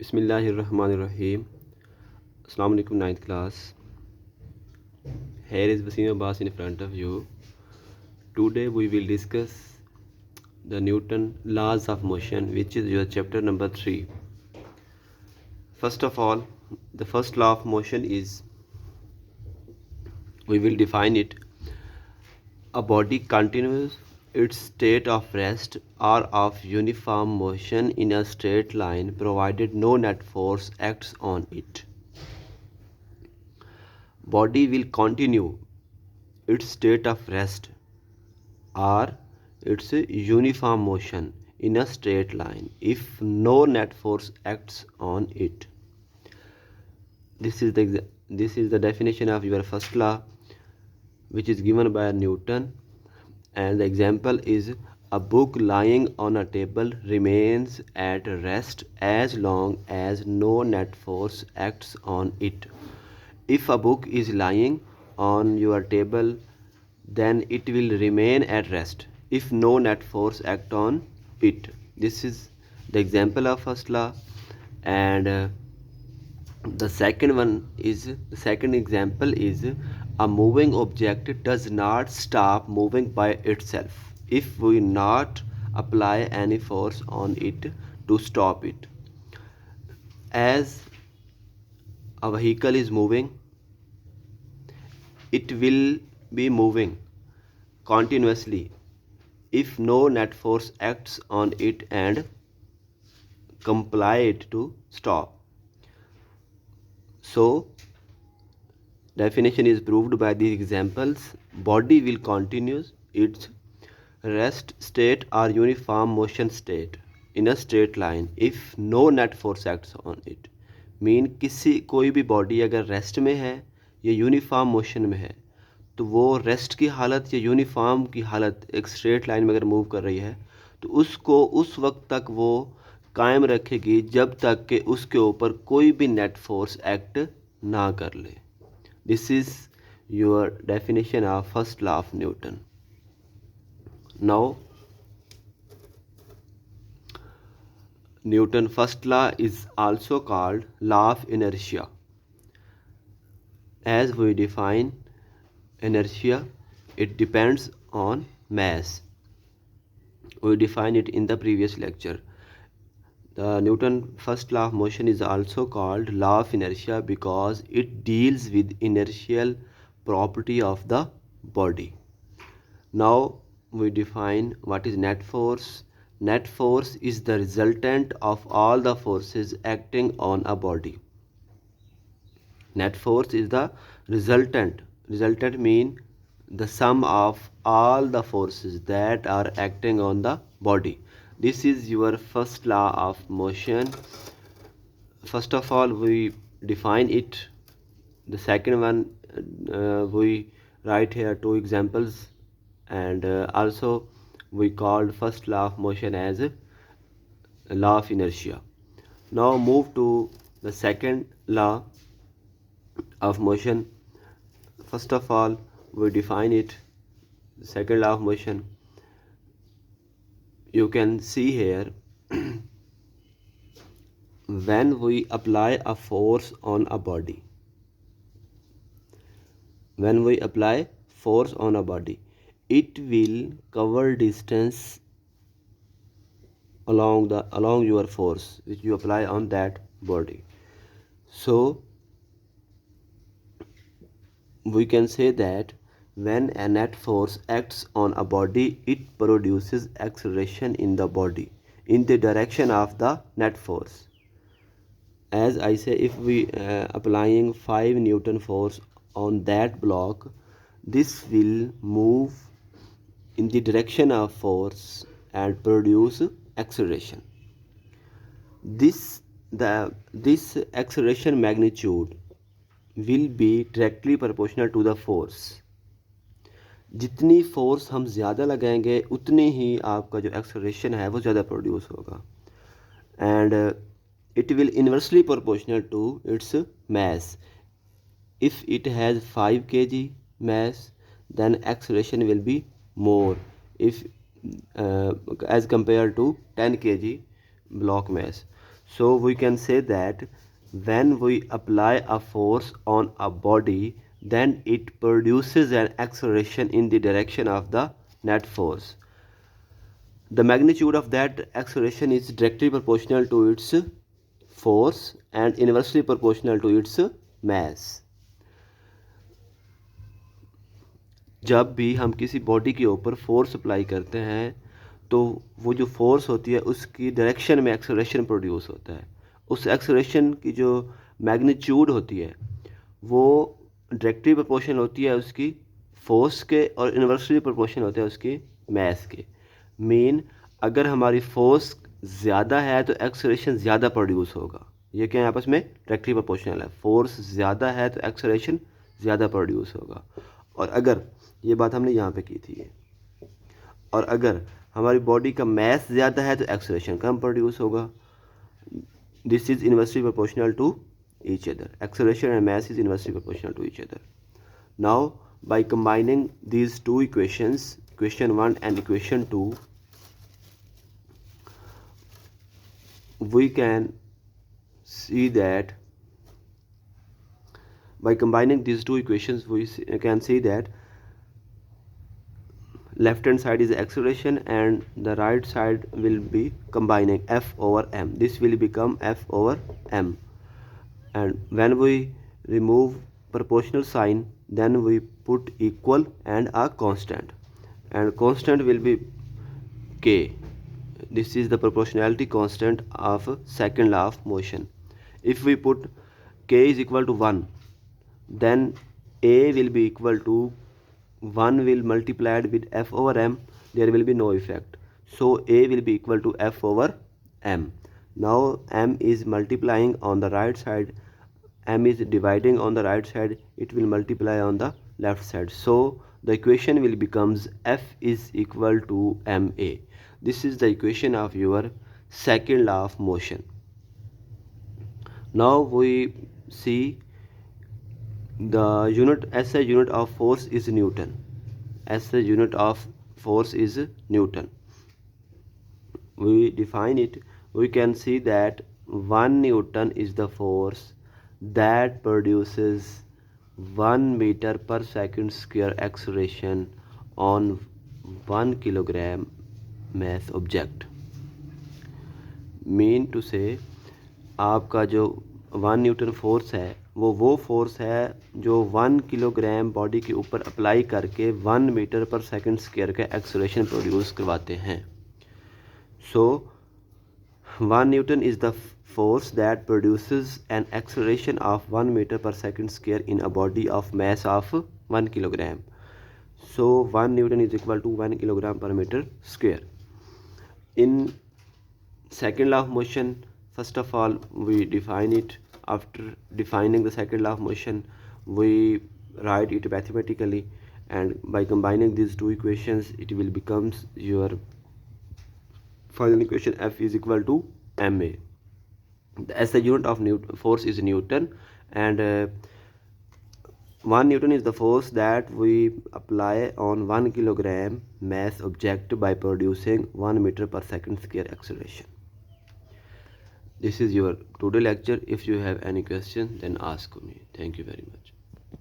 Bismillahirrahmanirrahim. Assalamu alaikum, ninth class. Here is Wasim Abbas in front of you. Today we will discuss the Newton laws of motion, which is your chapter number 3. First of all, the first law of motion is, we will define it. A body continues its state of rest or of uniform motion in a straight line provided no net force acts on it. Body will continue its state of rest or its uniform motion in a straight line if no net force acts on it. This is the definition of your first law, which is given by Newton, and the example is, a book lying on a table remains at rest as long as no net force acts on it. If a book is lying on your table, then it will remain at rest if no net force act on it. This is the example of first law. And the second example is, a moving object does not stop moving by itself if we not apply any force on it to stop it. As a vehicle is moving, it will be moving continuously if no net force acts on it and compel it to stop. So, definition is proved by these examples. Body will continue its rest state or uniform motion state in a straight line if no net force acts on it. Mean कोई भी body अगर rest में है या uniform motion में है, तो वो रेस्ट की हालत या यूनिफॉर्म की हालत एक स्ट्रेट लाइन में अगर मूव कर रही है, तो उसको उस वक्त तक वो कायम रखेगी जब तक कि उसके ऊपर कोई भी नेट फोर्स एक्ट ना कर ले. This is your definition of first law of Newton. Now Newton first law is also called law of inertia. As we define inertia, it depends on mass. We define it in the previous lecture. The Newton first law of motion is also called law of inertia because it deals with inertial property of the body. Now we define what is net force. Net force is the resultant of all the forces acting on a body. Net force is the resultant. Resultant mean the sum of all the forces that are acting on the body. This is your first law of motion. First of all, we define it. The second one, we write here two examples, and also we called first law of motion as law of inertia. Now move to the second law of motion. First of all, we define it. The second law of motion, you can see here, when we apply a force on a body, it will cover distance along your force which you apply on that body. So we can say that when a net force acts on a body, it produces acceleration in the body in the direction of the net force. As I say, if we applying 5 Newton force on that block, this will move in the direction of force and produce acceleration. This acceleration magnitude will be directly proportional to the force. जितनी force हम ज़्यादा लगाएंगे उतनी ही आपका जो acceleration है वो ज़्यादा प्रोड्यूस होगा. And it will inversely proportional to its mass. If it has 5 kg mass, then acceleration will be more if as compared to 10 kg block mass. So we can say that when we apply a force on a body, then it produces an acceleration in the direction of the net force. The magnitude of that acceleration is directly proportional to its force and inversely proportional to its mass. जब भी हम किसी body के ऊपर force apply करते हैं तो वो जो फोर्स होती है उसकी डायरेक्शन में एक्सेलरेशन प्रोड्यूस होता है। उस एक्सेलरेशन की जो मैग्नीट्यूड होती है वो डायरेक्टली प्रोपोर्शनल होती है उसकी फोर्स के और इन्वर्सली प्रोपोर्शनल होता है उसकी मास के। मीन अगर हमारी फोर्स ज़्यादा है तो एक्सेलरेशन ज़्यादा प्रोड्यूस होगा। ये क्या है आपस में डायरेक्टली प्रोपोर्शनल है। फोर्स ज़्यादा है तो एक्सेलरेशन ज़्यादा प्रोड्यूस होगा। और अगर ये बात हमने यहाँ पे की थी, और अगर हमारी बॉडी का मास ज़्यादा है तो एक्सेलरेशन कम प्रोड्यूस होगा। This is inversely proportional to each other. Acceleration and mass is inversely proportional to each other. Now by combining these two equations, equation 1 and equation 2, we can see that by combining these two equations we can see that left hand side is acceleration and the right side will be combining F over m. This will become F over m, and when we remove proportional sign then we put equal and a constant, and constant will be k. This is the proportionality constant of second law of motion. If we put k is equal to 1, then a will be equal to 1 will multiplied with f over m, there will be no effect. So a will be equal to f over m. Now m is multiplying on the right side, m is dividing on the right side, it will multiply on the left side. So the equation will becomes f is equal to ma. This is the equation of your second law of motion. Now we see the unit, SI unit of force is Newton. SI unit of force is Newton. We define it. We can see that 1 Newton is the force that produces 1 meter per second square acceleration on 1 kilogram mass object. Mean to say आपका जो 1 Newton force है वो force है जो 1 kilogram body के ऊपर apply करके 1 metre पर सेकंड स्क्वायर का एक्सेलरेशन प्रोड्यूस करवाते हैं। सो 1 Newton is the force that produces an acceleration of 1 meter per second square in a body of mass of 1 kilogram. So 1 Newton is equal to 1 kilogram per meter square. In second law of motion, first of all we define it. After defining the second law of motion, we write it mathematically, and by combining these two equations it will becomes your final equation F is equal to ma. The SI unit of force is Newton, and 1 Newton is the force that we apply on 1 kilogram mass object by producing 1 meter per second square acceleration. This is your today lecture. If you have any question, then ask me. Thank you very much.